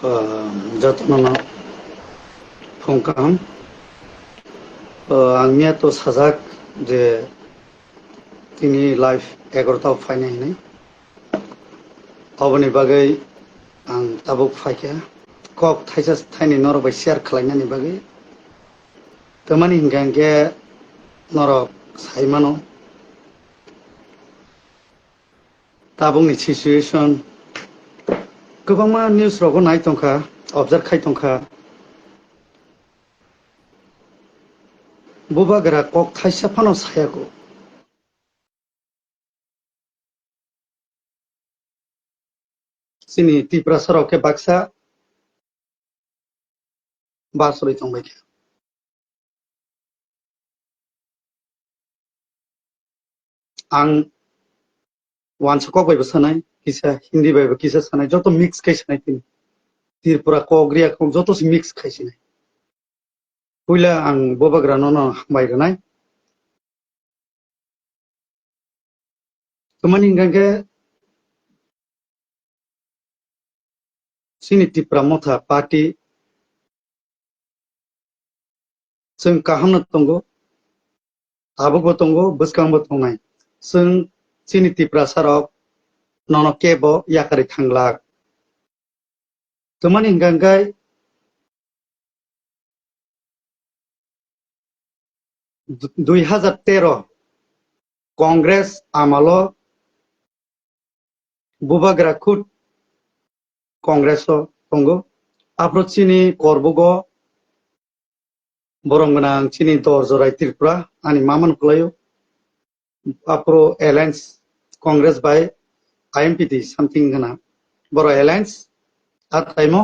जतन फुंकाम आंनिया तो साजाक जे तिनी लाइफ 11 फाइनाय नै अबनि बागै आं ताबुक फायखा कक थाइसा थाइनि नरबाय शेयार खालायनायनि बागै तमानि हिंगांगे नरक साइमानो ताबुंनि सिचुएशन गोबांमा निउस रगो नायतंखा ऑब्जर्व खायतंखा बुबागरा कक थाइसा फानो सायाको सिनी तिप्रा सरके बाक्सा बासरै तंबायखा आं वान सकक बायबो सानाय किसा हिंदी बायबो किसा सानाय जत मिक्स खाय सानाय तिनी त्रिपुरा कग्रिया कक जत मिक्स खायसिनाय पुइला आं बुबागरा न बायगनाय तमानि हिंगांगे सिनी तिप्रा मथा पार्टी जों काहामनो तंगो आबुगबो तंगो बसकांबो तंनाय जों सिनी तिप्रा सरक नन केबो याकारि थांलाक तमानि हिंगांगाय 2013 कांग्रेस आमालो बुबागरा खुद कांग्रेस तंगो आप्रो चिनी करबुगो बरंगना चिनी दरजराय त्रिपुरा आनी मामन खलायो आप्रो एलायंस कांग्रेस बाय आईएमपीटी समथिंग गना बरो एलायंस आ टाइमो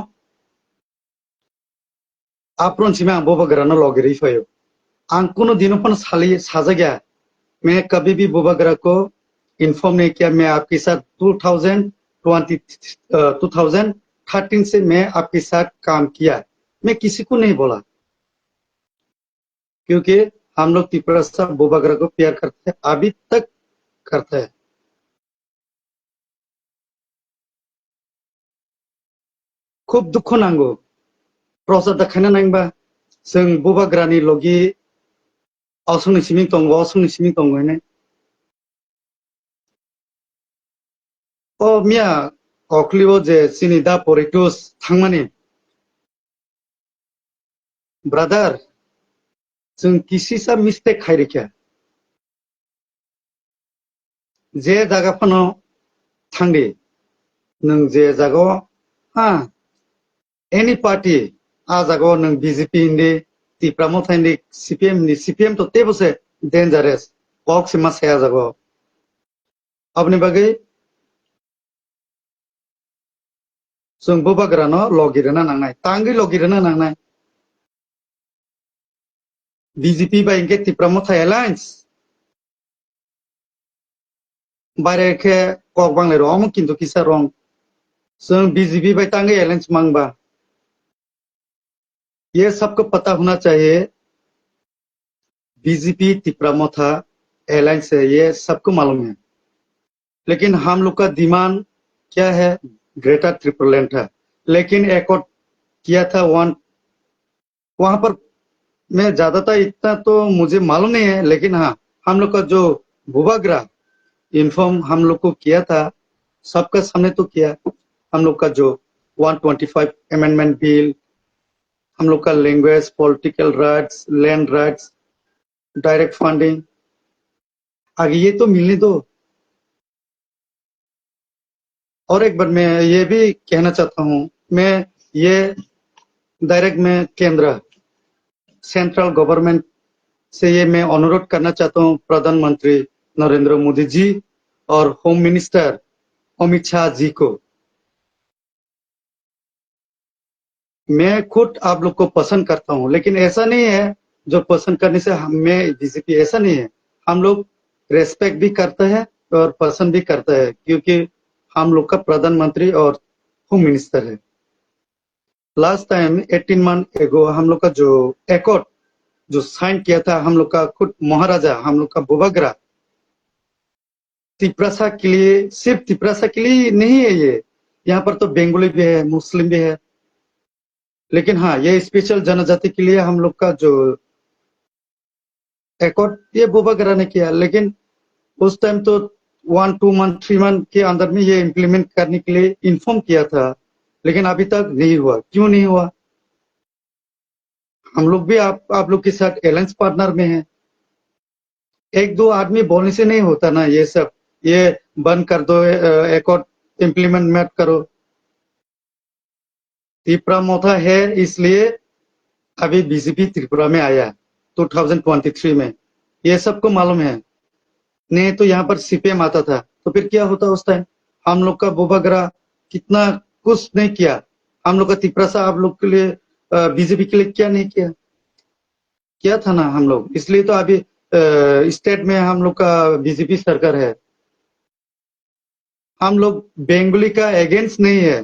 आप्रोन चिमा बुबागरा न लगिरि फयो आं कुनो दिनों पण साली साजा गया मैं कभी भी बुबागरा को इन्फॉर्म नहीं किया मैं आपके साथ 2013 से मैं आपके साथ काम किया मैं किसी को नहीं बोला क्योंकि हम लोग त्रिपुरा से बुबागरा को प्यार करते हैं अभी तक करते हैं खूब दुख नांगो प्रसाद दखाना नांगबा जों बुबागरानि लगी असंनि सिमिं तंगो ने ओ मिया अक्लिबो जे सिनि दा परिटुस थांमानि ब्रादार जों किसी सा मिस्टेक खायरिखा जे जागा फनो थांदि नों जे जागो हाँ एनी पार्टी आ जागो नों बीजेपी इंदि त्रिपुरा मथाइंदि सीपीएम तो तेबसे डेंजरस कक सिमा साया जागो अपने बागै जों बुबागरा न लगिरना नांनाय तांगि लगिरना नांनाय बीजेपी बाय इनके त्रिपुरा मथाइ एलायंस बारे के कक बांगले रम किंतु किसा रंग जों बीजेपी बाय तांगि एलायंस मांगबा ये सबको पता होना चाहिए बीजेपी त्रिपुरा मथा एलायंस है ये सबको मालूम है लेकिन हम लोग का डिमांड क्या है ग्रेटर त्रिपुरालैंड था लेकिन एकॉर्ड किया था वहां पर मैं ज्यादातर इतना तो मुझे मालूम नहीं है लेकिन हाँ हम लोग का जो बुबागरा इन्फॉर्म हम लोग को किया था सबका सामने तो किया हम लोग का जो 125 अमेंडमेंट बिल हम लोग का language political rights land rights direct funding आगे ये तो मिलने दो और एक बार मैं ये भी कहना चाहता हूँ मैं ये डायरेक्ट में केंद्र सेंट्रल गवर्नमेंट से ये मैं अनुरोध करना चाहता हूँ प्रधानमंत्री नरेंद्र मोदी जी और होम मिनिस्टर अमित शाह जी को मैं खुद आप लोग को पसंद करता हूँ लेकिन ऐसा नहीं है जो पसंद करने से हमें बीजेपी ऐसा नहीं है हम लोग रेस्पेक्ट भी करते हैं और पसंद भी करते हैं क्योंकि हम लोग का प्रधानमंत्री और होम मिनिस्टर है लास्ट टाइम 18 मंथ एगो हम लोग का जो एकॉर्ड जो साइन किया था हम लोग का खुद महाराजा हम लोग का बुबागरा तिप्रासा के लिए सिर्फ तिप्रासा के लिए नहीं है ये यहाँ पर तो बंगाली भी है मुस्लिम भी है लेकिन हाँ, ये स्पेशल जनजाति के लिए हम लोग का जो एकॉर्ड ये बुबागरा ने किया, लेकिन उस टाइम तो 1-2 मंथ 3 मंथ के अंदर में ये इम्प्लीमेंट करने के लिए इन्फॉर्म किया था, लेकिन अभी तक नहीं हुआ। क्यों नहीं हुआ? हम लोग भी आप लोग के साथ अलायंस पार्टनर में हैं। एक दो आदमी बोलने से नहीं होता ना ये सब। ये बंद कर दो, एकॉर्ड इम्प्लीमेंट मत करो। त्रिपुरा मोथा है इसलिए अभी बीजेपी त्रिपुरा में आया 2023 में। ये सबको मालूम है। नहीं तो यहाँ पर सीपीएम आता था तो फिर क्या होता उस टाइम? हम लोग का बुबागरा कितना कुछ नहीं किया। हम लोग का त्रिपुरा सा आप लोग के लिए बीजेपी के लिए क्या नहीं किया? किया था ना हम लोग। इसलिए तो अभी स्टेट में हम लोग का बीजेपी सरकार है। हम लोग बेंगोली का अगेंस्ट नहीं है।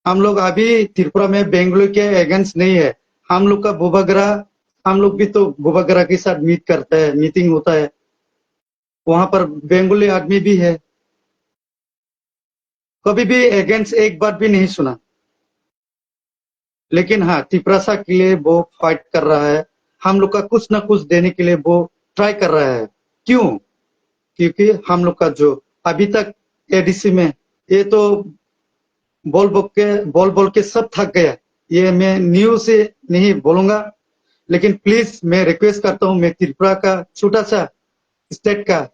हम लोग अभी त्रिपुरा में बेंगोली के अगेंस्ट नहीं है। हम लोग का बुबागरा, हम लोग भी तो बुबागरा के साथ मीट करते हैं, मीटिंग होता है। वहां पर बेंगोली आदमी भी है। कभी भी अगेंस्ट एक बार भी नहीं सुना। लेकिन हाँ, त्रिपुरा के लिए वो फाइट कर रहा है। हम लोग का कुछ ना कुछ देने के लिए वो ट्राई कर रहा है। क्यों? क्योंकि हम लोग का जो अभी तक एडीसी में ये तो बोल बोल के सब थक गया। ये मैं न्यूज से नहीं बोलूंगा, लेकिन प्लीज मैं रिक्वेस्ट करता हूँ। मैं त्रिपुरा का छोटा सा स्टेट का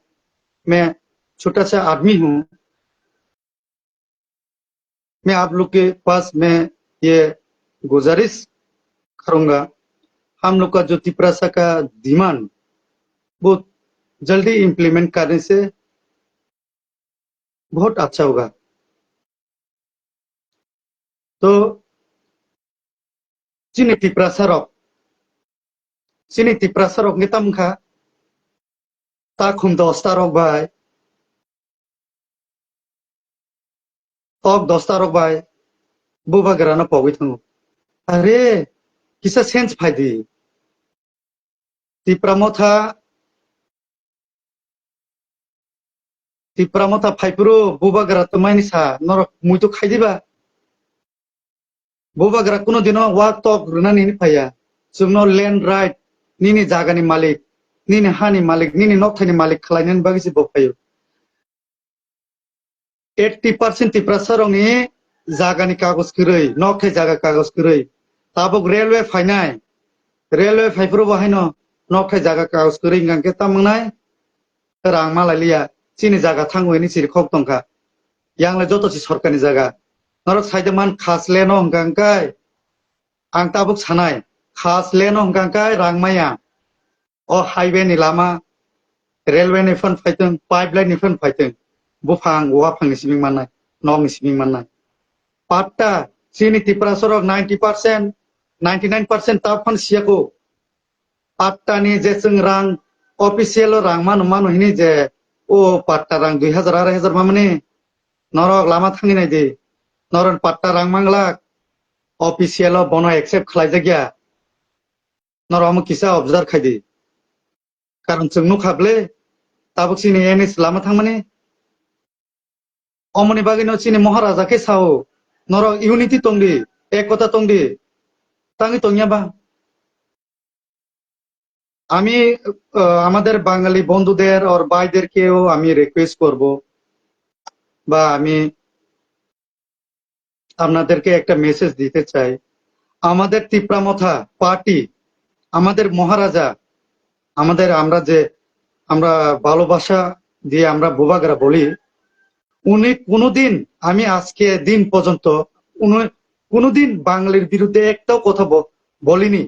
मैं छोटा सा आदमी हूँ। मैं आप लोग के पास मैं ये गुजारिश करूंगा, हम लोग का जो त्रिपुरा का डिमांड वो जल्दी इम्प्लीमेंट करने से बहुत अच्छा होगा। तो sini Tripura रok sini Tripura rok ni tamkha ta khum 10 ta rok bai tok 10 ta rok bai buba grana pogoi thango अरे किसा सेंस फायदी त्रिपुरा मथा फाइपुरो बुबा ग्रा तो माइनी सा नरक मुई तो खाइदिबा बुबा ग्रा कुनो दिनो वाक टक रुना नि फाया जोंनो लैंड राइट निनि जागानि मालिक निनि हानि मालिक निनि नकथानि मालिक खालायनानै बागिसि बफायो 80% त्रिपुरा सरंनि जागानि कागज गरै नकथाय जागा कागज गरै ताबक रेलवे फाइनाय रेलवे फाइपुरो बाहायनो नकथाय जागा कागज गरै गांके तामंनाय रां मालायलिया चिनि जागा थांगोनि चिरि खक तंका यांले जतोसि सरकारनि जागा नरक साइदमान खासलेनो हंगांकाय आं ताबुक सानाय खासलेनो हंगांकाय रांमाया अ हाईवे नि लामा रेलवे नि फन फाइतों पाइपलाइन नि फन फाइतों बुफां वाफांनि सिबिं माननाय नंनि सिबिं माननाय पाट्टा चिनि त्रिपुरा सरक 90% 99% ताब फन सियाको पाट्टानि जे जों रां ऑफिशियल रां मानो मानो हिनि जे ओ पाट्टा रां 2000 2000 मामने नरक लामा थांनि नायदि नरन पाट्टा रां मांगला ऑफिशियल बनो एक्सेप्ट खालाय गया नरम किसा ऑब्जर्व खायदि कारण जों नुखाबले ताबक सिनि एनएस लामा थांमाने अमनि बागिनो चिनि महाराजा के साओ नरक यूनिटी तंगदि एकता तंगदि तांगि तंगियाबा আমি আমাদের বাঙালি বন্ধুদের আর ভাইদেরকেও আমি রিকোয়েস্ট করব বা আমি আপনাদেরকে একটা মেসেজ দিতে চাই আমাদের ত্রিপুরা পার্টি আমাদের মহারাজা আমাদের আমরা ভালোবাসা দিয়ে আমরা বুবাগরা বলি উনি কোনোদিন আমি আজকে দিন পর্যন্ত উনি কোনোদিন বাঙালির বিরুদ্ধে একটাও কথা বলিনি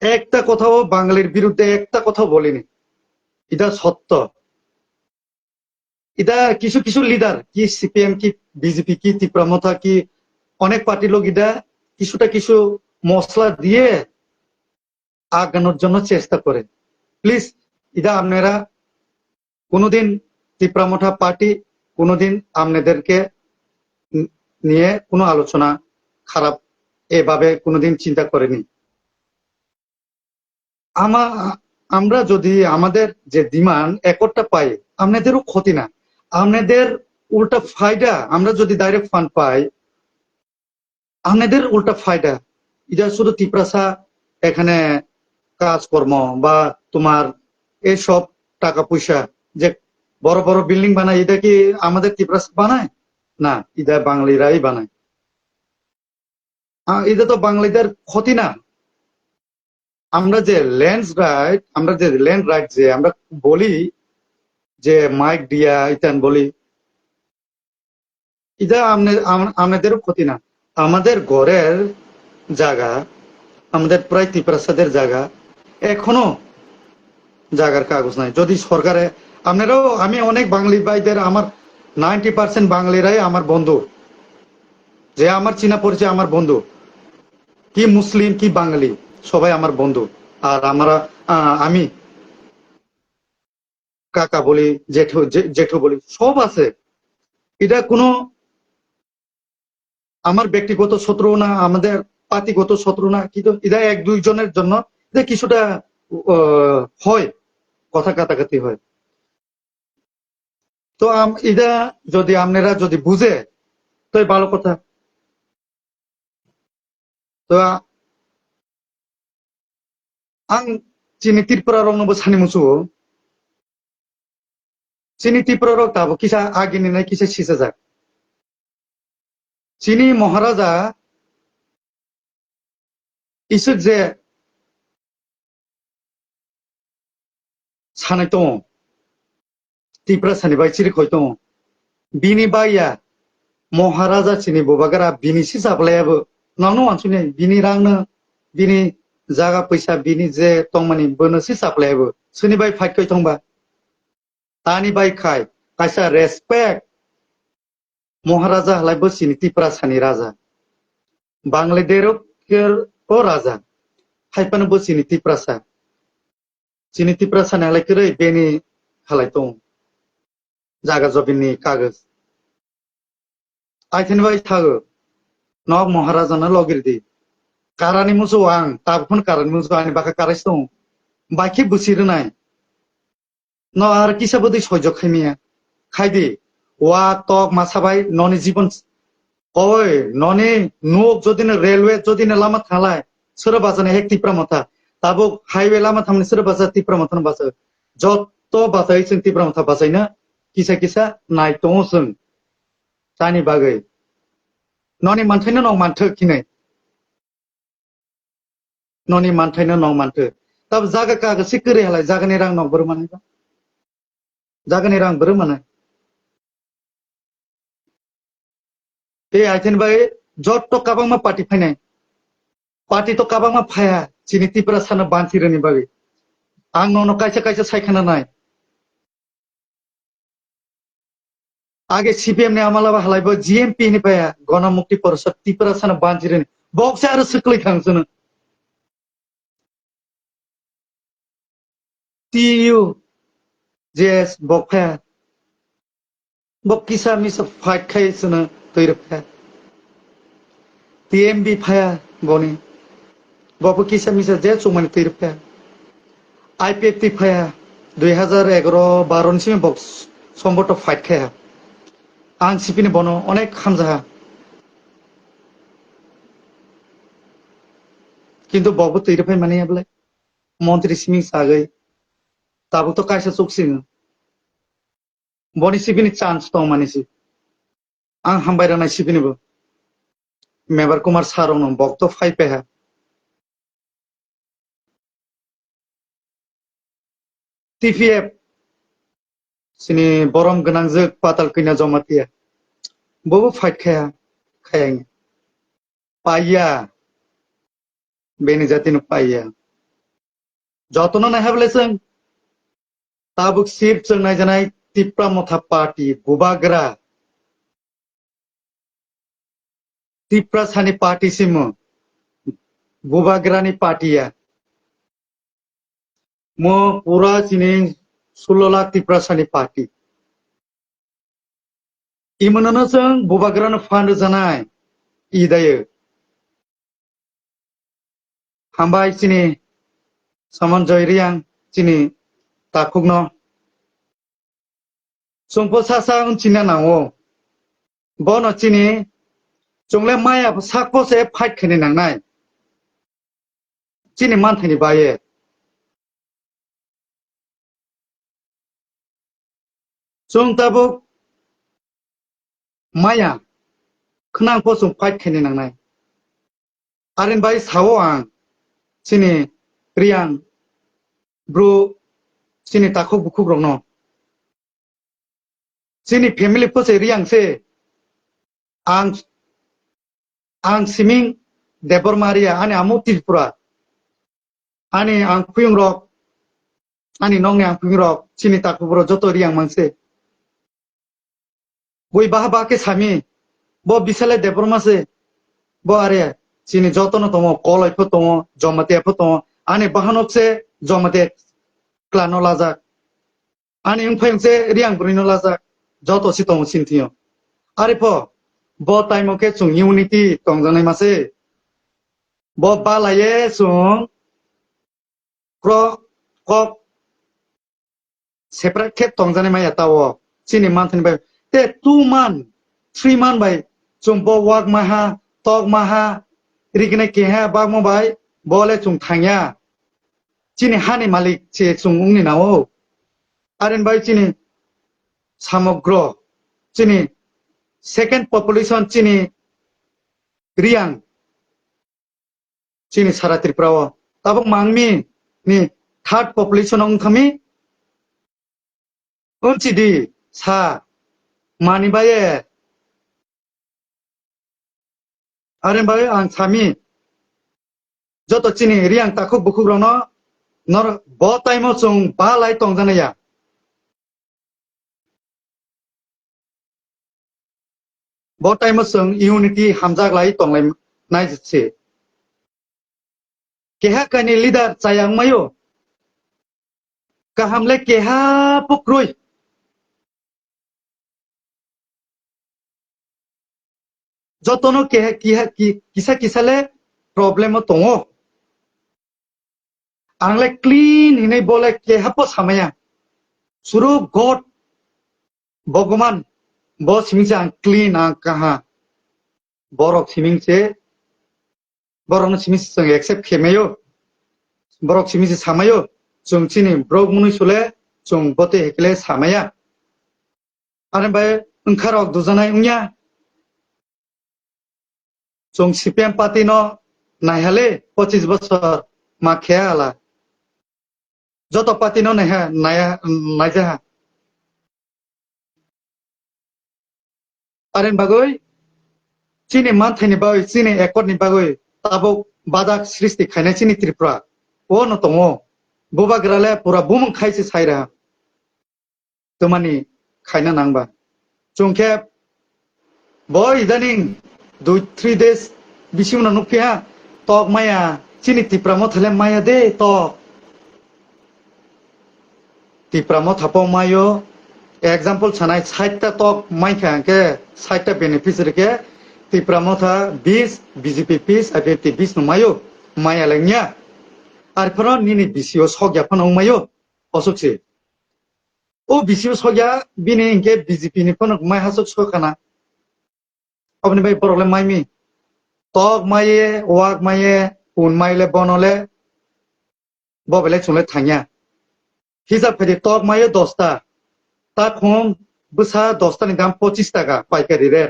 একটা কথাও বাঙালির বিরুদ্ধে একটা কথাও বলিনি এটা সত্য এটা কিছু কিছু লিডার কি সিপিএম কি বিজেপি কি ত্রিপুরা কি অনেক পার্টির লোক এটা কিছুটা কিছু মশলা দিয়ে আগানোর জন্য চেষ্টা করে প্লিজ এটা আপনারা কোনোদিন ত্রিপুরা পার্টি কোনোদিন আপনাদেরকে নিয়ে কোনো আলোচনা খারাপ এভাবে কোনোদিন চিন্তা করেনি আমরা যদি আমাদের যে ডিমান্ড একরটা পাই আপনাদেরও ক্ষতি না আপনাদের উল্টা ফায়দা আমরা যদি ডাইরেক্ট ফান্ড পাই আমাদের উল্টা ফায়দা এটা শুধু ত্রিপ্রাসা এখানে কাজকর্ম বা তোমার এসব টাকা পয়সা যে বড় বড় বিল্ডিং বানায় এটা কি আমাদের ত্রিপ্রাসা বানায় না এটা বাঙালিরাই বানায় এটা তো বাঙালিদের ক্ষতি না আমরা যে ল্যান্ড রাইট যে আমরা বলি যে মাইক দিয়া ইতান বলি এটা আমাদেরও ক্ষতি না আমাদের ঘরের জায়গা আমাদের প্রায় ত্রিপ্রাসাদের জায়গা এখনো জায়গার কাগজ নাই যদি সরকারে আপনারাও আমি অনেক বাঙালি ভাইদের আমার 90% বাঙালিরাই আমার বন্ধু যে আমার চীনা পরিচয় আমার বন্ধু কি মুসলিম কি বাঙালি সবাই আমার বন্ধু আর আমি কাকা বলি জেঠু বলি সব আছে এটা কোনো আমার ব্যক্তিগত শত্রু না আমাদের পার্টিগত শত্রু না কিন্তু এটা এক দুইজনের জন্য এটা কিছুটা হয় কথা কাটাকাটি হয় তো এটা যদি আপনারা যদি বুঝে তো ভালো কথা তো आं चिनि त्रिपुराराव नबो सानि मुसु चिनि त्रिपुराराव दाबो किसा आगिनि किसा सिसा जा चिनि महाराजा इसोर जे सानाय दङ त्रिपुरा सानि बाय चिरि खय दङ बिनि बाया महाराजा चिनि बबागारा बिनि सि जाब्लायाबो नावनो वानसुनि बिनि रांनो बिनि जागा पैसा बिनि जे तंमानि बोनोसि जाब्लायाबो सोनि बाय फाइट खय दंबा तानि बाय खाय कायसा रेसपेक्ट महाराजा हलायबो चिनि त्रिपुरा सानि राजा बांग्लादेश को राजा हाइपानो बो चिनि त्रिपुरासा नालाय करै बेनि हालाय दं जागा जबिनि कागज आइथेन बाय थागो नग महाराजा ना लगिरदि कारानि मुसु आं ताबखन कारानि मुसु आंनि बाका काराइस दं बाखि बुसिरनाय न आर किसाबो दै सह्य खायमिया खायदि वा तक मासाबाय ननि जीवन ओय ननि नुक जदिनो रेलवे जदिनो लामा थालाय सोर बाजाने हेक तिप्रा मथा ताबो हाईवे लामा थामनि सोर बाजा तिप्रा मथन बाजा जत्त बाजाय जों तिप्रा मथा बाजायनो किसा किसा नायतो जों जानि बागै ननि मानथायनो न मानथो किनै ननि मानथायनो न मानथो तब जागा कागज सिकरे हलाय जागानि रां न बर माने जागानि रां बर माने बे आइथेन बाय जत्त काबांमा पार्टी फायनाय पार्टी तो काबांमा फाया चिनि त्रिपुरा सानो बानथिरोनि बागै आं न कायसा कायसा सायखाना नाय आगे सीपीएम ने आमालाबा हलायबो जीएमपी नि फाया गणमुक्ति परिषद त्रिपुरा सानो बानथिरोनि बक्सा आरो सोख्लै खांसोनो टीयू जेस बकफाया बक्किसा मिसा फाइट खायसोनो तैरफाया टीएमबी फाया बनि बबो किसा मिसा जे सुमानि तैरफाया आईपीएफटी फाया 2011-12 सिम बक्स सम्बत फाइट खाया आं सिपिनि बनो अनेक खामजाहा किन्तु बबो तैरफाय माने याबलाय मन्त्री सिमिं सागै ताबो तो कायसा चुकसिं बनि सिपिनि चान्स दं मानिसि आं हामबायरानाय सिपिनिबो मेबर कुमार सारनो बक्तो फाइपेहा टीपीएफ सिनि बरम गनांजोग पाताल कैना जमातिया बबो फाइट खाया खायां पाइया बेनि जातिनो पाइया जतनो नायहाबले जों ताबुक सिप जों नायजानाय तिप्रा मथा पार्टी बुबाग्रा तिप्रा सानि पार्टी सिमो बुबाग्रानि पार्टीया मो पूरा चिनि 16 लाख तिप्रा सानि पार्टी इमोननो जों बुबाग्रानो फान्ड जानाय इदायो हामबाय चिनि समन जयरियां चिनि ताकुगनो संपो सासा उनचिना नाओ bono chini chungle maya sakpo se fight khani nangnai chini man thani baye chung tabuk maya khnang po chung fight khani nangnai arin bai sawo ang chini riang bro chini takuk bukuk rongno chini family po se riang se ang siming debor maria ani amu tripura ani ang puyung rok ani nongne ang puyung rok chini takuk bro joto riang mangse boi baha ke sami bo bisale debor mase bo are chini jotono tomo koloi pho tomo jomate pho tomo ani bahanok se jomate klano lazak ani ungphayung se riang brino lazak joto si tomo sintiyo are po bo time ke chung unity tongjanai mase bo balaye chung kro kok separate ke tongjanai maya tawo chini manthani bai te 2 month 3 month bai chung bo work maha tok maha rigne ke ha bag mo bai bole chung thangya chini hani malik che chung ungni nawo aren bai chini samogro chini second population chini riang chini sara tripura tabuk mangmi ni third population ong thami unchidi sa mani baye aren bai ang sami joto chini riang takuk bukuk rono nor bo time chung ba lai tongjanaya bo time chung unity hamjak lai tonglai nai jse keha kani leader chayang mayo kahamle keha pukroi jotono keha kisale problem tongo angle clean hinai bole keha po samaya suru god bhagwan bo simingse ang clean ang kaha borok simingse borok simingse chung accept khemayo borok simingse samayo chung chini brok muni sule chung bote hekle samaya aren bai ungkharok dujanai ungya chung CPM party no naihale 25 বছর ma khea ala joto party no naija aren bagoi chini manthani bagoi chini ekor ni bagoi tabuk badak srishti khainai chini tripura o no tongo boba grale pura bumung khaisi saira tomani khaina nangba chungke boy idaning 2-3 days bishimna nukya tok maya chini tripura mo thale maya de tok tripura mo thapo mayo example chanai 60টা tok mai khanke 60টা beneficiary ke tripura mo tha 20 BJP peace abeti 20 no mayo maya lengnya ar phano nini BCO sogya phano mayo osukse o BCO sogya bini inke BJP ni phano mai hasuk sokana obni bai problem mai mi tok maye wak maye un maile bonole bobele chule thangya hisab phedi tok maye 10টা তা কম বসা 10টা নি দাম 25 টাকা পাইকারি রে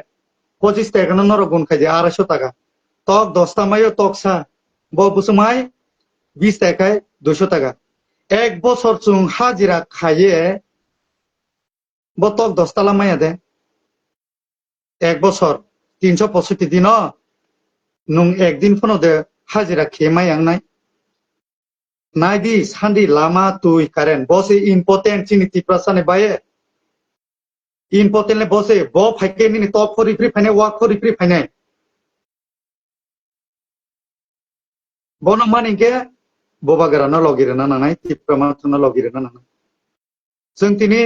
25 টাকা নর গুণ খাই 250 টাকা tok 10টা মাইও toksa bo busumai 20 টাকায় 200 টাকা এক বছর চুং হাজিরা খাইয়ে bo tok 10টা লামাইয়া দে এক বছর 365 দিন নুং একদিন ফনো দে হাজিরা খেমাই আংনাই নাইদি সান্দি লামা তুই কারেন বসে ইম্পর্টেন্ট চিনি তিপ্রাসানে বায়ে important le bose bo phaike ni top for free phane work for free phane bono mani ke boba gara na logire na nanai tipama na logire na nanai jeng tini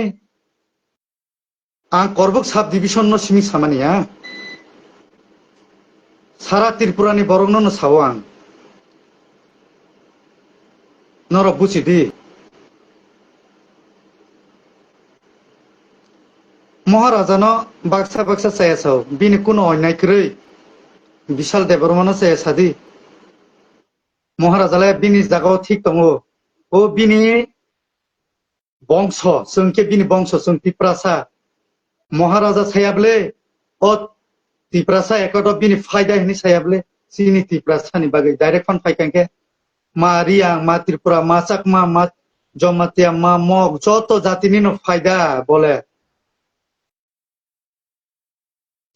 ang korbuk sub division no simi samania sara tripura ni borong no sawang noro buchidi महाराजा न Baksa Baksa saya sao bini kuno onai krei বিশাল Debbarman saya sadi महाराजालाय bini jagao thik tongo o bini bongso sungke bini bongso sung tiprasa महाराजा sayable o tiprasa ekoto bini faida hini sayable sini tiprasa ni bagai direct fan faikangke ma riang ma tripura ma chakma ma jomatia ma mok joto jatini no faida bole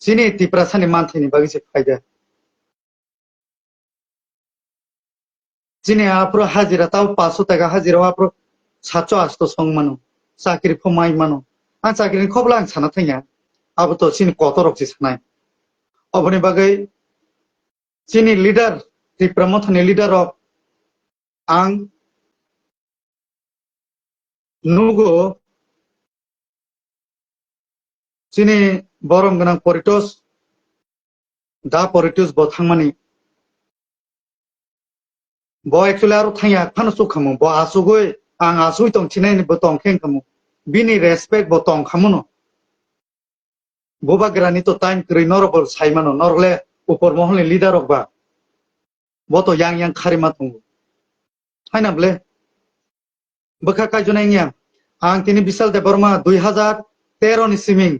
sini tiprasa ni manthini bagai se faida sini apro hajira tau 500 টাকা hajira apro 700 song mano sakri phomai mano an sakri khobla ang sana thanya abo to sini kotorok si sanai oboni bagai sini leader tripramothani leader of ang nugo sini borom ganang poritos da poritos bothangmani bo actually aro thanya phano sukhamu bo asugoi ang asui tong chinai ni botong kheng kamu bini respect botong khamuno boba grani to time kri norobor saimano norle upor mohli leader okba boto yang kharima tungu haina ble baka kajunai nya ang tini bisal de burma 2013 ni siming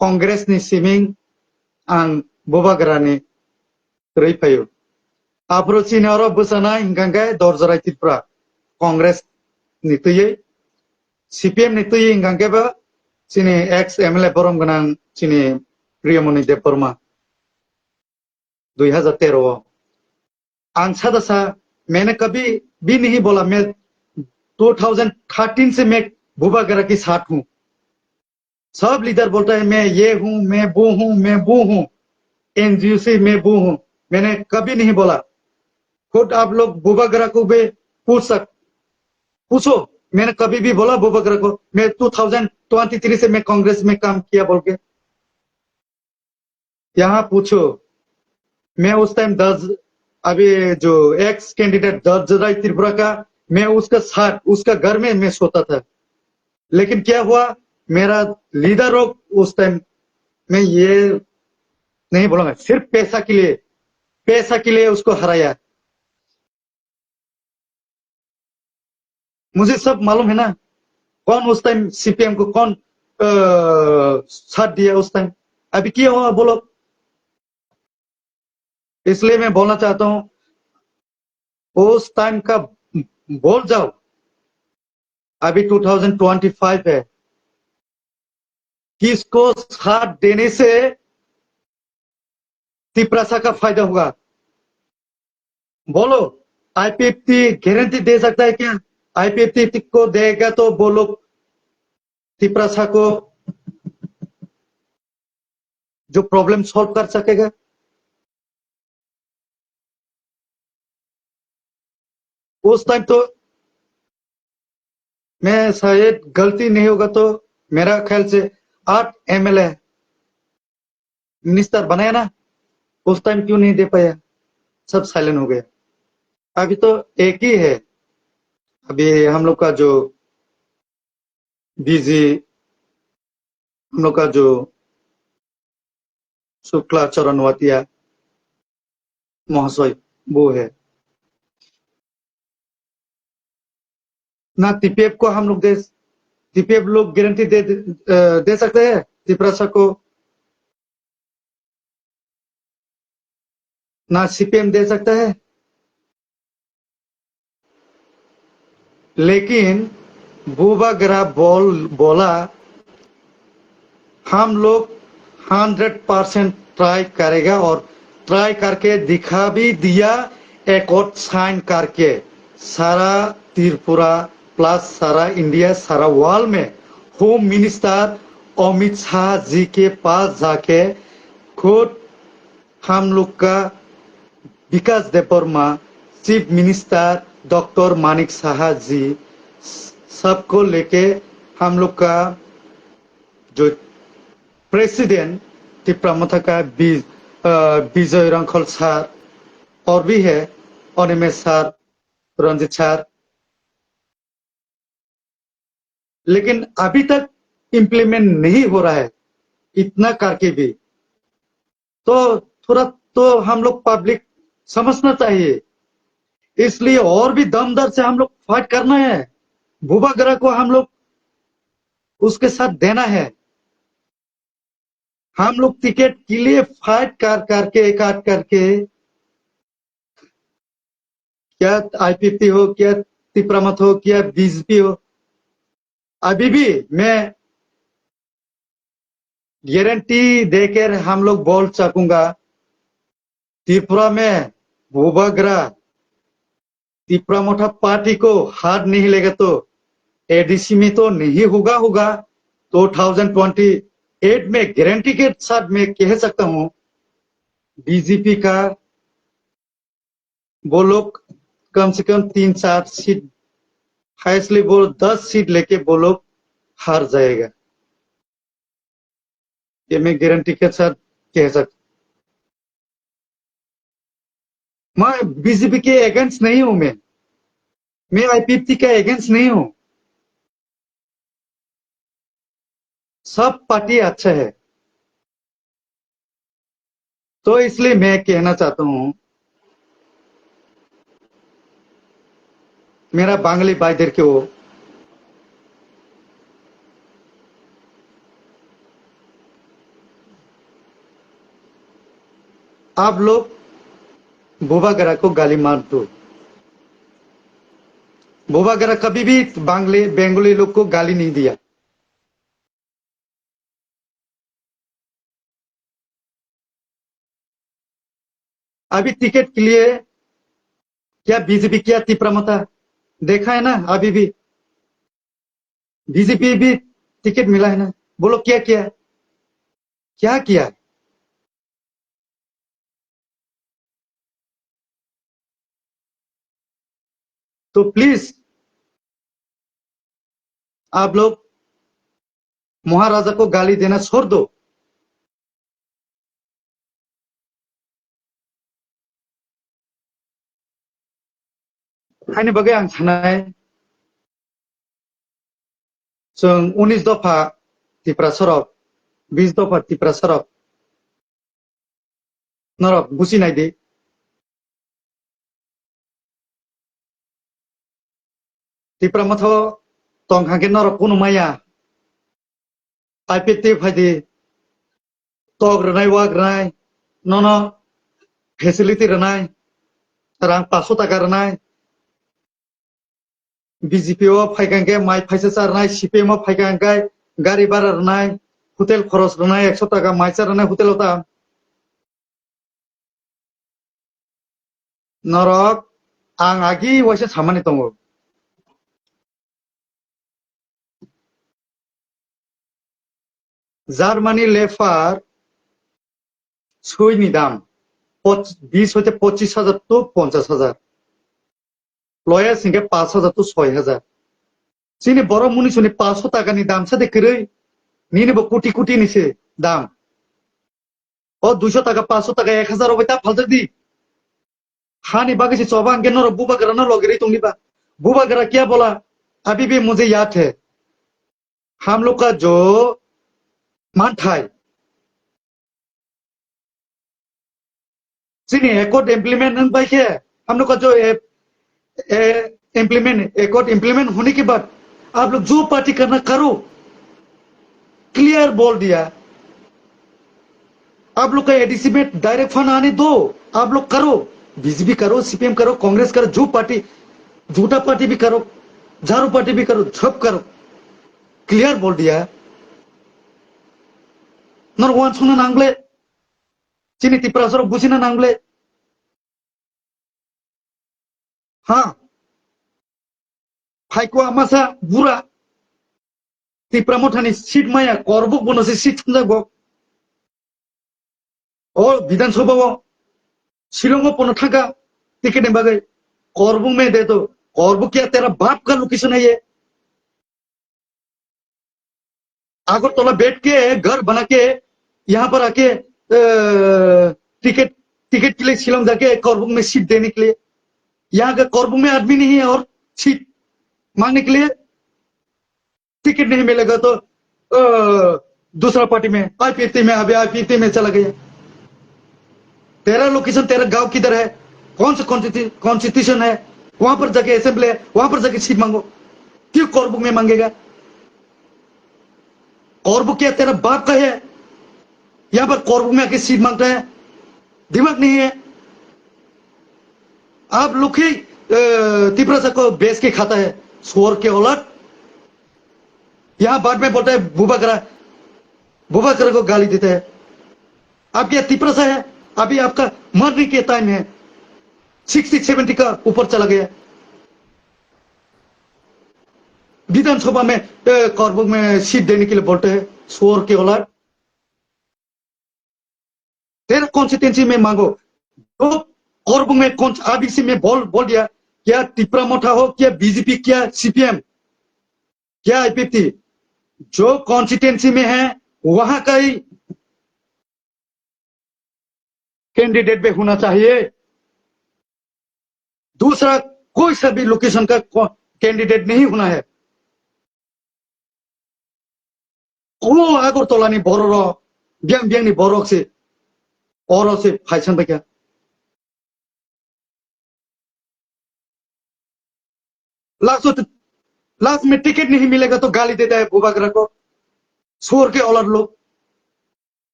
congress ni siming ang boba grani rei payo apro chinaro busana inganga dorjarai tipra congress ni tuye cpm ni tuye inganga ba sini ex mla borom ganang sini priyamoni de burma 2013 ang sadasa मैंने कभी भी नहीं बोला मैं 2013 से मैं बुबा गरा की साथ हूं सब लीडर बोलता है मैं ये हूं मैं वो हूं एनजीओ से मैं वो हूं मैंने कभी नहीं बोला खुद आप लोग बुबा गरा को भी पूछो मैंने कभी भी बोला बुबा गरा को मैं 2023 से मैं कांग्रेस में काम किया बोल के यहाँ पूछो मैं उस टाइम 10 अभी जो एक्स कैंडिडेट दर्जराई त्रिपुरा का मैं उसका साथ उसका घर में मैं सोता था लेकिन क्या हुआ मेरा लीडर उस टाइम मैं ये नहीं बोलूंगा सिर्फ पैसा के लिए उसको हराया मुझे सब मालूम है ना कौन उस टाइम सीपीएम को कौन साथ दिया उस टाइम अभी क्या हुआ बोलो इसलिए मैं बोलना चाहता हूं उस टाइम का बोल जाओ अभी 2025 है किसको साथ देने से तिपरासा का फायदा होगा बोलो आईपीएफटी गारंटी दे सकता है क्या आईपीएफटी को देगा तो बोलो तिपरासा को जो प्रॉब्लम सॉल्व कर सकेगा उस टाइम तो मैं शायद गलती नहीं होगा तो मेरा ख्याल से 8 एमएलए मिनिस्टर बनाया ना उस टाइम क्यों नहीं दे पाया सब साइलेंट हो गया अभी तो एक ही है अभी हम लोग का जो बीजी हम लोग का जो शुक्ला चरण वातिया महाशय वो है ना टीपीएफ को हम लोग टीपीएफ लोग गारंटी दे सकते हैं तिपरासा को ना सीपीएम दे सकता है लेकिन बुबा गरा बोला हम लोग 100% ट्राई करेगा और ट्राई करके दिखा भी दिया एक और साइन करके सारा त्रिपुरा प्लस सारा इंडिया सारा वर्ल्ड में होम मिनिस्टर अमित शाह जी के पास जाके खुद हम लोग का Vikas Debbarma chief minister doctor Manik Saha ji सबको लेके हम लोग का जो प्रेसिडेंट त्रिपुरा का विजय रंखल सर और भी है अनिमेश सर रंजित सर लेकिन अभी तक इम्प्लीमेंट नहीं हो रहा है, इतना करके भी। तो थोड़ा तो हम लोग पब्लिक समझना चाहिए, इसलिए और भी दमदार से हम लोग फाइट करना है। भूभागरा को हम लोग उसके साथ देना है। हम लोग टिकट के लिए फाइट कर करके काट करके, क्या आईपीपी हो, क्या तिपरामत हो, क्या बीजेपी हो, अभी भी मैं गारंटी देकर हम लोग बोल सकूंगा, त्रिपुरा में भूभागरा तिपरामोठा पार्टी को हार नहीं लेगा तो एडीसी में तो नहीं होगा 2028 में गारंटी के साथ मैं कह सकता हूं, बीजेपी का वो लोग कम से कम 3-4 सीट, हाईएस्टली वो 10 सीट लेके वो लोग हार जाएगा, ये मैं गारंटी के साथ कह सकता। मैं बीजेपी के अगेंस्ट नहीं हूं, मैं आईपीपी के अगेंस्ट नहीं हूं। सब पार्टी अच्छा है, तो इसलिए मैं कहना चाहता हूं मेरा बांग्ली भाईদের को, आप लोग भूभागरा को गाली मार दो। भूभागरा कभी भी बंगाली लोग को गाली नहीं दिया। अभी टिकट के लिए क्या बीजेपी क्या तिपरामता देखा है ना, अभी भी बीजेपी भी टिकट मिला है ना, बोलो क्या किया, क्या किया। तो प्लीज आप लोग महाराजा को गाली देना छोड़ दो। खाने बगे आं सानाय जों 19 दफा त्रिपुरा सरक 20 दफा त्रिपुरा सरक नरक बुजिनाय दे त्रिपुरा मथ तंखांगे नरक कुनु माया आईपीटी फायदे तग्रनाय वाग्रनाय न फेसिलिटी रनाय रां 500 टाका रनाय बीजेपी फाइकांगे माइ फैसा चारनाय सीपीएम फाइकांगे गाड़ी भाड़ा रनाय होटेल खरच रनाय 100 टाका माइसा रनाय होटेल ता नरक आं आगी वैसे सामानि दङ। জার্মানি লেফার সৈনি দাম 20 হইতে 25,000 তো 50,000, লয়ার সিংহে 5,000 তো 6,000। চিনি বড় মুনিসনি 500 টাকানি দাম সাথে করে নিনিব কোটি কোটি নিছে দাম। ও 200 টাকা 500 টাকা 1,000 হবে তা ফালতে দি हानि बाकी से चौबा के नर बुबागरा न लगे तुमनी बा बुबागरा क्या बोला अभी भी मुझे याद है। हम लोग का जो मान था एकॉर्ड इम्प्लीमेंट भाई क्या हम लोग का जो इम्प्लीमेंट एकॉर्ड इम्प्लीमेंट होने के बाद आप लोग जो पार्टी करना करो, क्लियर बोल दिया। आप लोग का एडीसी में डायरेक्ट फंड आने दो, आप लोग करो, बीजेपी करो, सीपीएम करो, कांग्रेस करो, जो पार्टी झूठा पार्टी भी करो, झाड़ू पार्टी भी करो, सब करो, क्लियर बोल दिया। नर वन सुना नांगले चीनी तिप्रासर बुझिना नांगले। हाँ फाइको आमासा बुरा तिप्रामोठानी सीट माया करबुक बनोसे सीट समझागो और विधानसभा शिलोंगो पनो थाका टिकट बागे करबुक में दे दो। करबुक क्या तेरा बाप का लोकेशन है ये, आगरतला बैठ के घर बना के यहाँ पर आके टिकट टिकट के लिए शिलोंग जाके करबुक में सीट देने के लिए, यहाँ का करबुक में आदमी नहीं है और सीट मांगने के लिए टिकट नहीं मिलेगा तो दूसरा पार्टी में आईपीएफटी में, अभी आईपीएफटी में चला गया। तेरा लोकेशन, तेरा गांव किधर है, कौन सा कॉन्स्टिट्यूशन है, वहां पर जाके असेंबली है, वहां पर जाके सीट मांगो। क्यों कोरबुक में मांगेगा? कोरबुक क्या तेरा बाप का है? यहां पर कोरबुक में आके सीट मांगता है? दिमाग नहीं है? आप लोग ही तिपरासा को बेच के खाता है, सुअर के औलाद। यहां बाद में बोलता है बुबा करा को गाली देता है। आप क्या तिपरासा है? अभी आपका मरने के टाइम है, 60-70 का ऊपर चला गया। विधानसभा में कोरबुक में सीट देने के लिए बोलते हैं, सुअर के औलाद। तेरा कॉन्स्टिट्यूंसी में मांगो। तो कोरबुक में कौन अभी से मैं बोल दिया, क्या टिपरा मोठा हो, क्या बीजेपी, क्या सीपीएम, क्या आईपीएफटी, जो कॉन्स्टिट्यूंसी में है वहां का ही कैंडिडेट पे होना चाहिए। दूसरा कोई सा भी लोकेशन का कैंडिडेट नहीं होना है। वो आगरतलानि बर' बियांनि बर' से और से फाइसन क्या लास्ट में टिकट नहीं मिलेगा तो गाली देता है बुबागरा को, सुअर के औलाद लोग।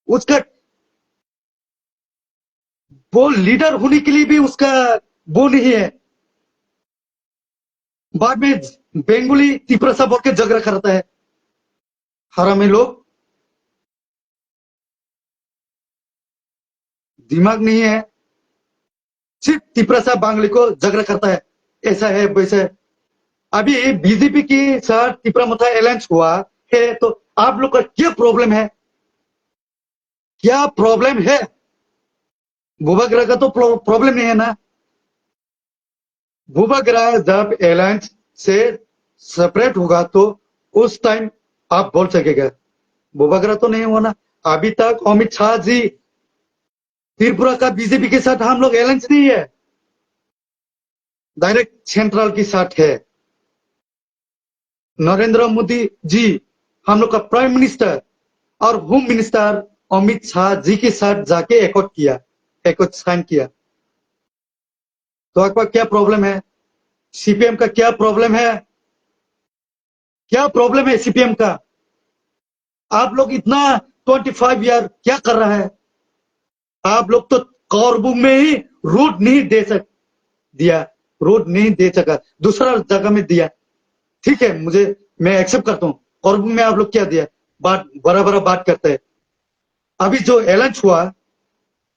उसका वो लीडर होने के लिए भी उसका वो नहीं है। बाद में बेंगोली तिपरासा बोल के झगड़ा करता है। हरामी लोग, दिमाग नहीं है। सिर्फ तिपरासा बांगली को झगड़ा करता है, ऐसा है वैसा है। अभी बीजेपी के साथ तिपरा मोथा अलायंस हुआ है, तो आप लोग का क्या प्रॉब्लम है? क्या प्रॉब्लम है? बुबागरा का तो प्रॉब्लम नहीं है ना। बुबागरा जब अलायंस से सेपरेट होगा तो उस टाइम आप बोल सकेगा। बुबागरा तो नहीं हुआ ना। अभी तक अमित शाह जी त्रिपुरा का बीजेपी के साथ हम लोग अलायंस नहीं है, डायरेक्ट सेंट्रल के साथ है। नरेंद्र मोदी जी हम लोग का प्राइम मिनिस्टर और होम मिनिस्टर अमित शाह जी के साथ जाके एकॉर्ड साइन किया। तो आपका क्या प्रॉब्लम है? सीपीएम का क्या प्रॉब्लम है? क्या प्रॉब्लम है सीपीएम का? आप लोग इतना 25 ईयर क्या कर रहा है? आप लोग तो कोरबुक में ही रोड नहीं दिया, रोड नहीं दे सका, दूसरा जगह में दिया। ठीक है, मैं एक्सेप्ट करता हूँ। कोरबुक में आप लोग क्या दिया? बड़ा बड़ा बात करते हैं। अभी जो अलायंस हुआ,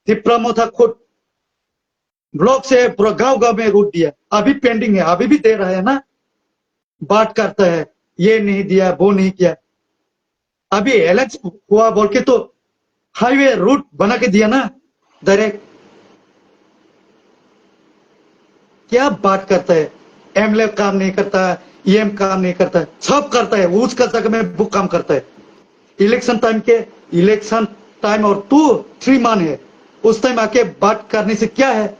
तिप्रामोथा खुद ब्लॉक से पूरा गांव गांव में रोड दिया, अभी पेंडिंग है, अभी भी दे रहा है ना। बात करता है, ये नहीं दिया, वो नहीं किया। अभी अलायंस हुआ बोल के तो हाईवे रूट बना के दिया ना डायरेक्ट। क्या बात करता है? एमएलए काम नहीं करता, ईएम काम नहीं करता, सब करता है। वो उसका जगह में वो काम करता है। इलेक्शन टाइम और 2-3 मान है, उस टाइम आके बात करने से क्या है?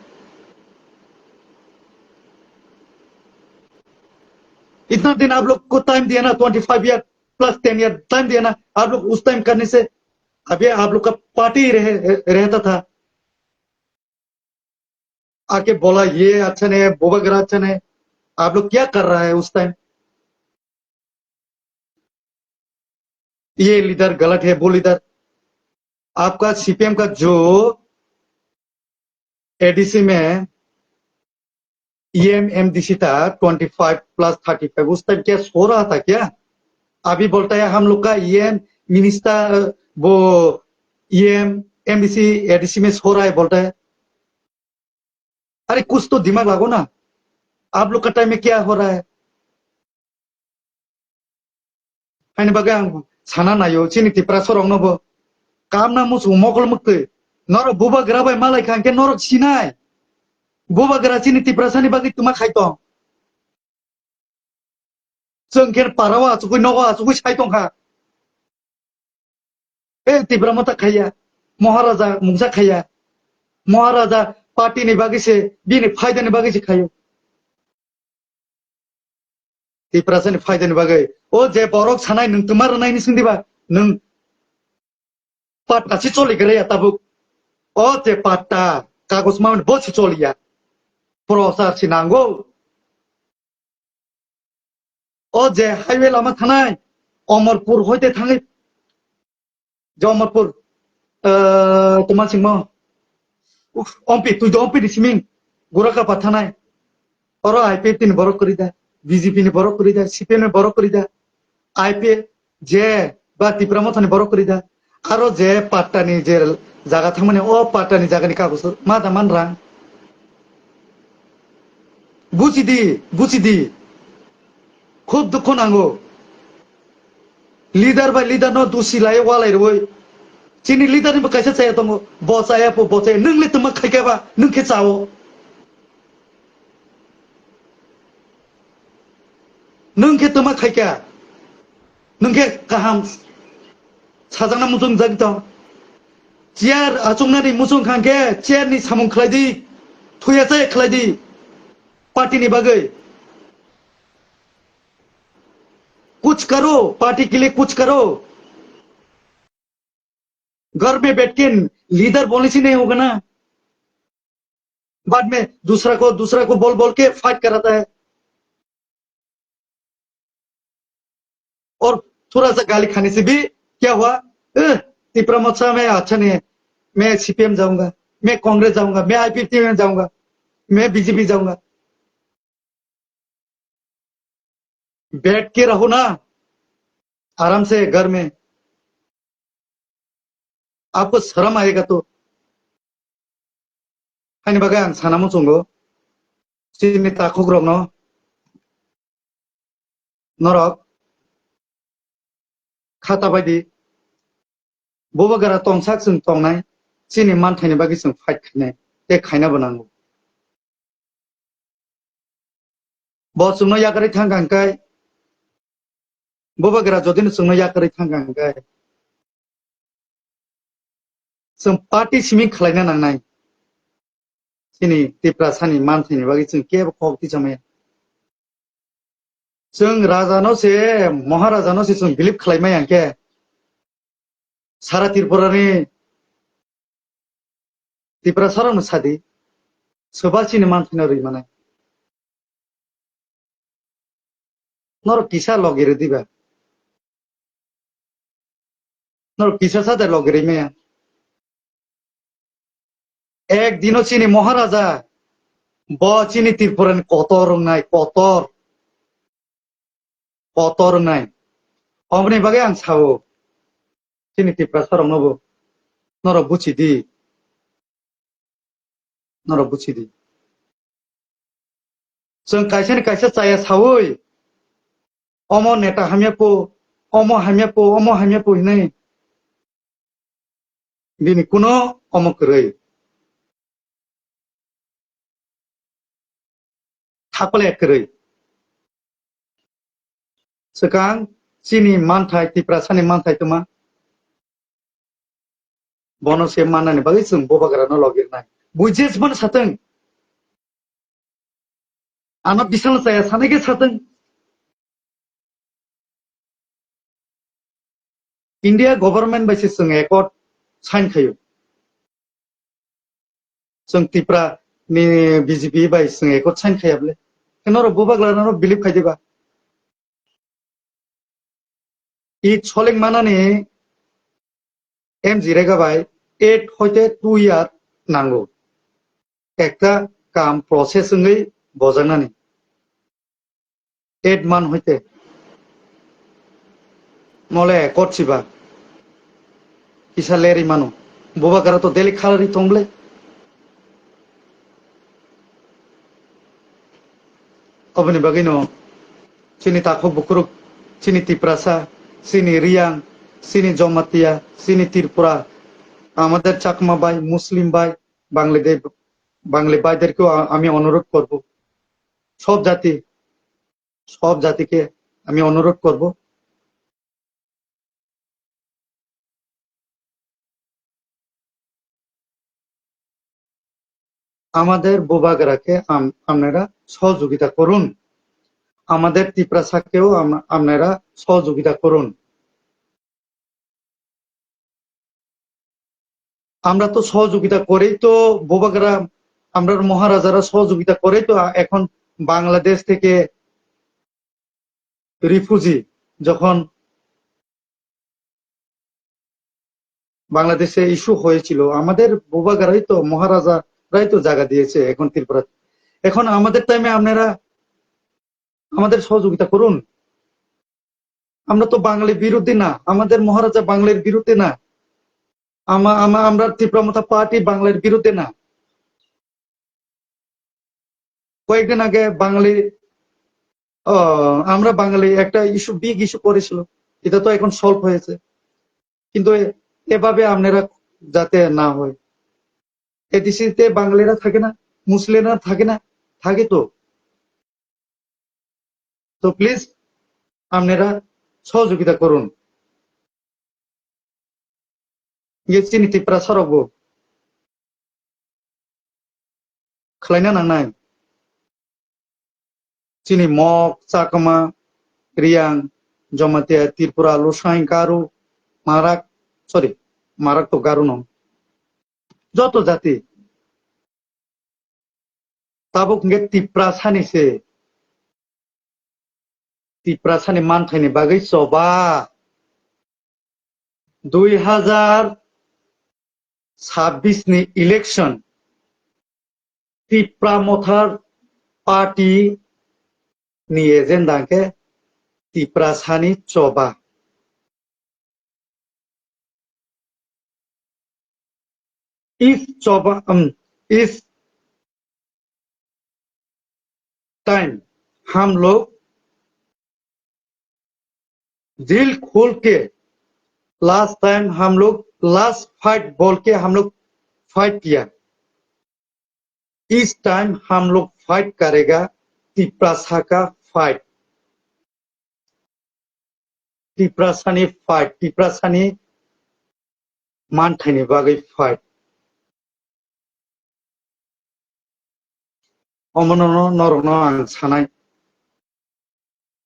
इतना दिन आप लोग को टाइम दिया ना, 25 ईयर प्लस 10 ईयर टाइम दिया ना। आप लोग उस टाइम करने से अभी आप लोग का पार्टी रहता था। आके बोला ये अच्छा नहीं है, बोबगरा अच्छा नहीं है। आप लोग क्या कर रहा है उस टाइम? ये लीडर गलत है, वो लीडर। आपका सीपीएम का जो एडीसी में ईएमएमडीसी था 25 प्लस 35, उस टाइम क्या सो रहा था क्या? अभी बोलता है हम लोग का ईएम मिनिस्टर, वो ईएम एमडीसी एडीसी में सो रहा है बोलता है। अरे कुछ तो दिमाग लागो ना। आप लोग का टाइम में क्या हो रहा है? हाइन बागे साना नायो चिनी तिप्रा सरंग नबो काम ना मुसु मकल मुक्ते नर बुबा ग्राबाय मालाय खांके नरक सिनाय बुबा ग्रा चिनी तिप्रा सानि बागे तुमा खायतों जों खेर पारावा आचुकुय नगा आचुकुय सायतों खा ए तिप्रा मता खाया महाराजा मुंसा खाया महाराजा पार्टी नि बागे से बिनि फायदा नि बागे से खायो तिप्रासानि फायदानि बागै ओ जे बरक सानाय नों तुमार नायनि सिंदिबा नों पाट कासि चलिग्रे ताबु ओ जे पाट्टा कागज मामन बसि चलिया प्रसार सिनांगौ ओ जे हाईवे लामा थानाय अमरपुर होते थाङै जे अमरपुर तुमा सिंह ओमपी तुई ओमपी दिसिमिं गुराका पाथानाय और आईपीएफ नि बरक करिदा बीजेपी नि बरक करिदा सीपीएम नि बरक करिदा आईपीएफ जे बा तिप्रामथानि बरक करिदा आरो जे पाट्टानि जे जागा थांमाने ओ पाट्टानि जागानि कागज मा दामान रां बुजिदी खूब दुख नांगौ लीडर बाय लीडर नो दुसी लाय वालाय रोय चिनी लीडर नि कैसे चाहिए तुम बचाया पो बचाया नंगले तुम खाइकेबा नों के चाओ नों के तुम खाइका नों के गाहाम साजांना मुसुं जागतो चेयर आचुंनानि मुसुं खांके चेयर नि सामुं खलायदि थुयासे खलायदि पार्टी नि बागै कुछ करो पार्टी के लिए कुछ करो घर में बैठ के लीडर बोलने से नहीं होगा ना बाद में दूसरा को बोल बोल के फाइट कराता है और थोड़ा सा गाली खाने से भी क्या हुआ तिप्रामथ साहब मैं अच्छा नहीं है मैं सीपीएम जाऊंगा मैं कांग्रेस जाऊंगा मैं आईपीएफ में जाऊंगा मैं बीजेपी जाऊंगा बैठ के रहो ना आराम से घर में आपको शर्म आएगा तो हानि बागै आं सानामो संगो सिनि ताखुग्रब न नरक खाता बायदि बबा तंसाक जों तंनाय सिनि मानथायनि बागै जों फाइट खायनाय ते खायनाबो नांगौ बस जोंनो यागारै थांगांखाय बबा जदिनो जोंनो यागारै थांगांखाय जों पार्टी सिमिं खालायना नांनाय सिनि तिप्रा सानि मानथायनि बागै जों केबो खौथि जमाया जों राजानो से महाराजानो से जों बिलिभ खालायमाय आंके सारा त्रिपुरानि तिप्रा सारावनो सादि सोबासिनि मानथायनो रैमानाय नर किसा लगिरे दिबा नर किसा सादा लगिरे में एक दिनो चिनी महाराजा ब चिनी त्रिपुरानि कतर रोंनाय हमनि बागै आं सावो चिनी त्रिपुरा सारावनोबो नर बुचिदि जों कैसे न कैसे चाया सावै अमो नेता हामियापो अमो हामियापो हिनै बिनि कुनो अमो करै थापले करै सेकां चिनी मानथाय तिप्रा सानि मानथाय तुमा बनसे माननानै बागै जों बबागारानो लगिरनाय बुझेसबन साथों आना बिसाल जाया सानैगे साथों इंडिया गवर्नमेंट बायसे जों एकर्ड साइन खायो जों तिप्रा नि बीजेपी बाय जों एकर्ड साइन खायाब्ले नर बबागारानो बिलिभ खायदिबा इ सलें मानानि एम जिरायगाबाय 8 हयते 2 यार नांगौ एकटा काम प्रसेस जोङै बजांनानै 8 मान हयते मले एकर्ड किसा लेरि मानो बबागारा तो देली खालारि तंब्ले अबनि बागैनो चिनी ताखो बुकुरुक चिनी तिप्रासा चिनी रियां চিনি জমাতিয়া চিনি ত্রিপুরা আমাদের চাকমা ভাই মুসলিম ভাই বাঙালি ভাইদেরকেও আমি অনুরোধ করব সব জাতিকে আমি অনুরোধ করব আমাদের বোবাগরাকে আপনারা সহযোগিতা করুন আমাদের ত্রিপ্রাসাকেও আপনারা সহযোগিতা করুন। আমরা তো সহযোগিতা করেই তো বোবাগরা, আমরা মহারাজারা সহযোগিতা করেই তো এখন বাংলাদেশ থেকে রিফিউজি যখন বাংলাদেশে ইস্যু হয়েছিল, আমাদের বোবাগারাই তো, মহারাজারাই তো জায়গা দিয়েছে এখন ত্রিপুরা। এখন আমাদের টাইমে আপনারা আমাদের সহযোগিতা করুন। আমরা তো বাঙালির বিরুদ্ধে না, আমাদের মহারাজা বাংলার বিরুদ্ধে না, আমরা ত্রিপুরা পার্টি বাংলার বিরুদ্ধে না। কয়েকদিন আগে বাঙালি আমরা বাঙালি একটা ইস্যু, বিগ ইস্যু করেছিল, এটা তো এখন সলভ হয়েছে। কিন্তু এভাবে আপনারা যাতে না হয়। এদেশে বাঙালিরা থাকে না, মুসলিমরা থাকে না, থাকে তো। তো প্লিজ আপনারা সহযোগিতা করুন। চিনি ত্রিপুরা সরব খালাইনা নাंनाय চিনি মগ, চাকমা, রিয়াং, জমাতিয়া, ত্রিপুরা, লোসাই, গারো, মারাক, সরি মারাক তো গারো নয়, যত জাতি তাবুক ত্রিপুরা সানিছে, ত্রিপুরা সানি मानथायनि बागै सबा 2026 नि इलेक्शन ত্রিপুরা মথার पार्टी ni एजेंडा के ত্রিপুরা सानि चबा इस टाइम हम लोग दिल खोल के, लास्ट टाइम हम लोग लास्ट फाइट बोल के हम लोग फाइट किया। इस टाइम हम लोग फाइट करेगा ত্রিপুরা का फाइट, ত্রিপুরা फाइट, त्रिपुरा मानथायनि बागै फाइट। अमनो नरनो आं सानाय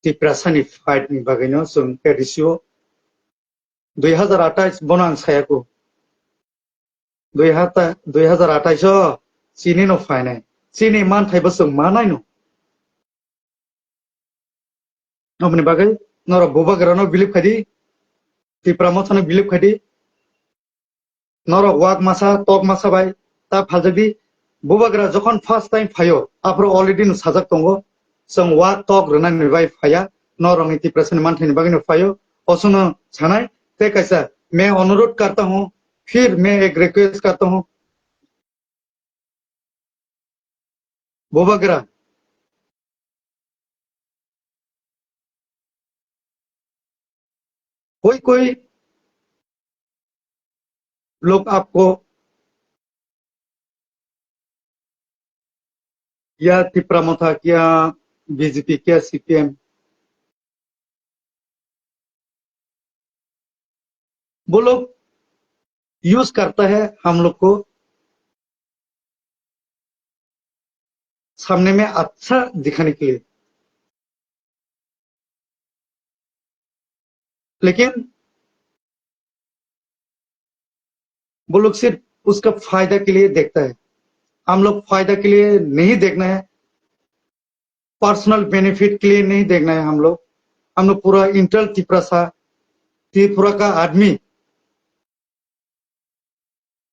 त्रिपुरा फाइट नि बागैनो जों एडिसिअ 2028 बनो आं सायाखौ 2028 चीनी नो फाइनाय चीनी मानथायबो जों मा नायनो नमनि बागै नर बोबागरानो बिलिभ खादि त्रिपुरा मथानो बिलिभ खादि नर वाक मासा टक मासा बाय ता फालजदि बोबागरा जखन फर्स्ट टाइम फायो आफ्रो अलरेडी नु साजाक दंगो जों वाक टक रनानै बाय फाया नरंनि त्रिपुरा मानथायनि बागैनो फायो असनो सानाय ते कैसा। मैं अनुरोध करता हूं, फिर मैं एक रिक्वेस्ट करता हूं, बोबागरा कोई लोग आपको या त्रिपुरा मथा क्या बीजेपी क्या सीपीएम वो लोग यूज करता है हम लोग को सामने में अच्छा दिखाने के लिए, लेकिन वो लोग सिर्फ उसका फायदा के लिए देखता है। हम लोग फायदा के लिए नहीं देखना है, पर्सनल बेनिफिट के लिए नहीं देखना है। हम लोग पूरा इंटरल त्रिपुरा का आदमी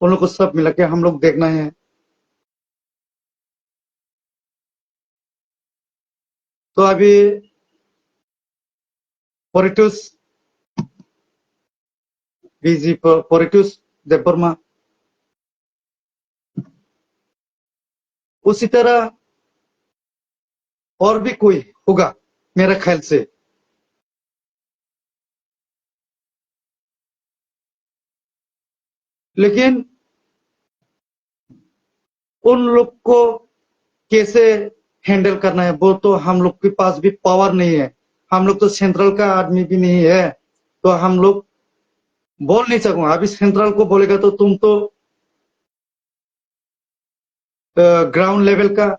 उन लोग को सब मिला के हम लोग देखना है। तो अभी पोरिटुस बीजी पोरिटुस देवबर्मा, उसी तरह और भी कोई होगा मेरे ख्याल से। लेकिन उन लोग को कैसे हैंडल करना है वो तो हम लोग के पास भी पावर नहीं है। हम लोग तो सेंट्रल का आदमी भी नहीं है, तो हम लोग बोल नहीं सकूंगा। अभी सेंट्रल को बोलेगा तो तुम तो ग्राउंड लेवल का,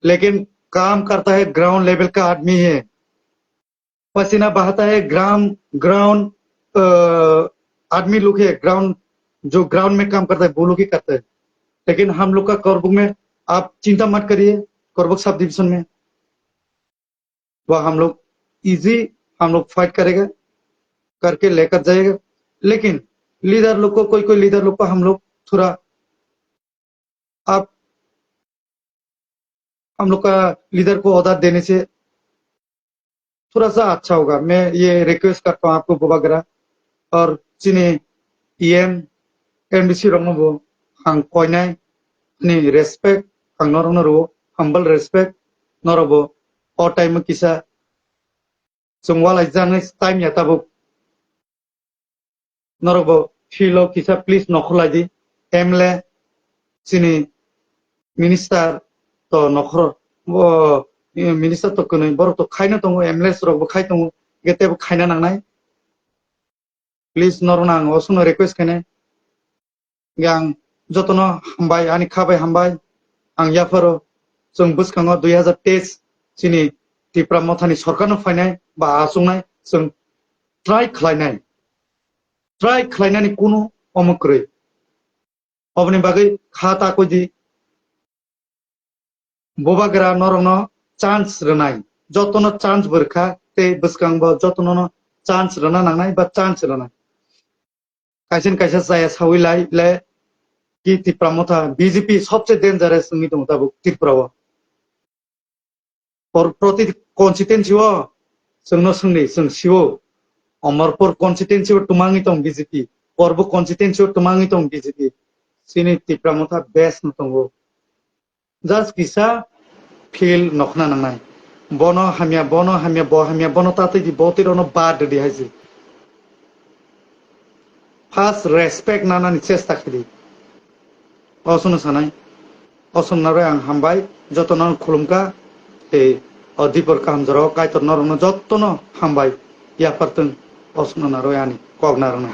लेकिन काम करता है ग्राउंड लेवल का आदमी है, पसीना बहाता है ग्राउंड आदमी लोग है, ग्राउंड जो ग्राउंड में काम करता है वो लोग ही करता है। लेकिन हम लोग का करबुक में आप चिंता मत करिए, करबुक सब डिवीजन में वह हम लोग इजी हम लोग फाइट करेगा, करके लेकर जाएगा। लेकिन लीडर लोग को कोई लीडर लोग को हम लोग थोड़ा आप हम लोग का लीडर को ऑर्डर देने से थोड़ा सा अच्छा होगा। मैं ये रिक्वेस्ट करता हूँ आपको बोबागरा और चिनी ईएम एमबीसी रंगबो हां कोइनाय नि रेस्पेक्ट हां नरो हम्बल रेस्पेक्ट नरबो ओ टाइम किसा जोंवालाय जाने टाइम या ताबो नरबो फिलो किसा प्लीज नखलायदि एमले चिनी मिनिस्टार तो नखर वो मिनिस्टार तो कनै बर तो खायना दङ एमलेस रबो खाय दङ गेतेबो खायना नांनाय प्लीज नरना आं असनो request खायनाय yang jotono hambai ani khabai hambai ang yafaro जों बुसखाङो 2023 चिनि तिप्रा मथानि सरकारनो फायनाय बा आसंनाय जों ट्राइ खालायनानै कुनु अमक्रै अबनि बागै खाता कोदि बोबागरा नरनो चान्स रनाय जतनो चान्स बरखा ते बुसखांबो जतनो चान्स रना नांनाय बा चान्स रनाय कायसेन कायसा जाया साविलाय ले कि त्रिपुरा मथा बीजेपी सबसे डेंजरस जोंनि दङ दाबो त्रिपुराव प्रति कन्सिस्टेन्सिव जोंनो सोंनि जों सिव अमरपुर कन्सिस्टेन्सिव तुमाङि दं बीजेपी परबो कन्सिस्टेन्सिव तुमाङि दं बीजेपी सिनि त्रिपुरा मथा बेस्ट दङ जास्ट किसा फिल नखना नांनाय बनो हामिया बनो ताते दि बोतिरनो बाद दि हाजि फार्स्ट रेस्पेक्ट नानानि चेष्टा खिदि असनो सानाय असननारे आं हामबाय जतनो खुलुमका ए अधिपर कामजराव कायतर नरनो जतनो हामबाय याफारतों असनो नारो आनि कगनारनो